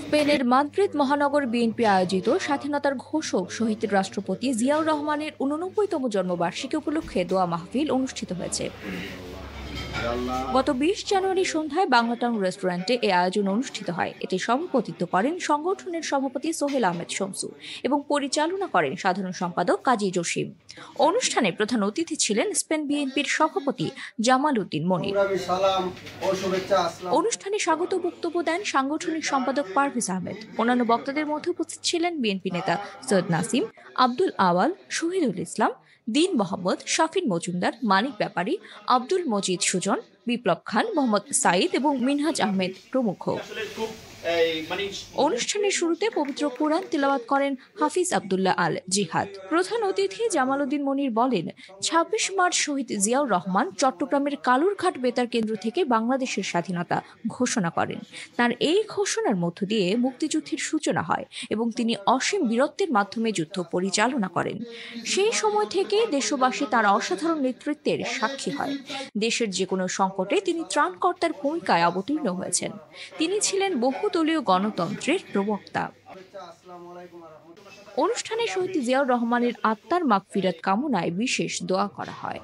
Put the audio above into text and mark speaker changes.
Speaker 1: স্পেনের মাদ্রিদ মহানগর বিএনপি আয়োজিত স্বাধীনতার ঘোষক শহীদ রাষ্ট্রপতি জিয়াউর রহমানের ৮৯তম জন্মবার্ষিকী উপলক্ষে দোয়া মাহফিল অনুষ্ঠিত হয়েছে। গত ২০ জানুয়ারি সন্ধ্যায় বাংলাটাউন রেস্টুরেন্টে এ আয়োজন অনুষ্ঠিত হয়। এতে সভাপতিত্ব করেন সংগঠনের সভাপতি সোহেল আহমেদ শমসু এবং পরিচালনা করেন সাধারণ সম্পাদক কাজী জসিম। অনুষ্ঠানে প্রধান অতিথি ছিলেন স্পেন বিএনপির সভাপতি জামাল উদ্দিন মনির। অনুষ্ঠানে স্বাগত বক্তব্য দেন সাংগঠনিক সম্পাদক পারভেজ আহমেদ। অন্যান্য বক্তাদের মধ্যে উপস্থিত ছিলেন বিএনপি নেতা সৈয়দ নাসিম, আব্দুল আওয়াল, শহীদুল ইসলাম, দীন মোহাম্মদ, শাফিন মজুমদার, মানিক ব্যাপারী, আব্দুল মজিদ সুজন, বিপ্লব খান, মোহাম্মদ সাঈদ এবং মিনহাজ আহমেদ প্রমুখ। অনুষ্ঠানের শুরুতে পবিত্র কোরআন তিলাওয়াত করেন হাফিজ আব্দুল্লাহ আল জিহাদ। প্রধান অতিথি জামাল উদ্দিন মনির বলেন, ২৬ মার্চ শহীদ জিয়াউর রহমান চট্টগ্রামের কালুরঘাট বেতার কেন্দ্র থেকে বাংলাদেশের স্বাধীনতা ঘোষণা করেন। তার এই ঘোষণার মধ্য দিয়ে মুক্তিযুদ্ধের সূচনা হয় এবং তিনি অসীম বীরত্বের মাধ্যমে যুদ্ধ পরিচালনা করেন। সেই সময় থেকে দেশবাসী তার অসাধারণ নেতৃত্বের সাক্ষী হয়। দেশের যে কোনো সংকটে তিনি ত্রাণকর্তার ভূমিকায় অবতীর্ণ হয়েছেন। তিনি ছিলেন বহুদলীয় গণতন্ত্রের প্রবক্তা। অনুষ্ঠানে শহীদ জিয়াউর রহমানের আত্মার মাগফিরাত কামনায় বিশেষ দোয়া করা হয়।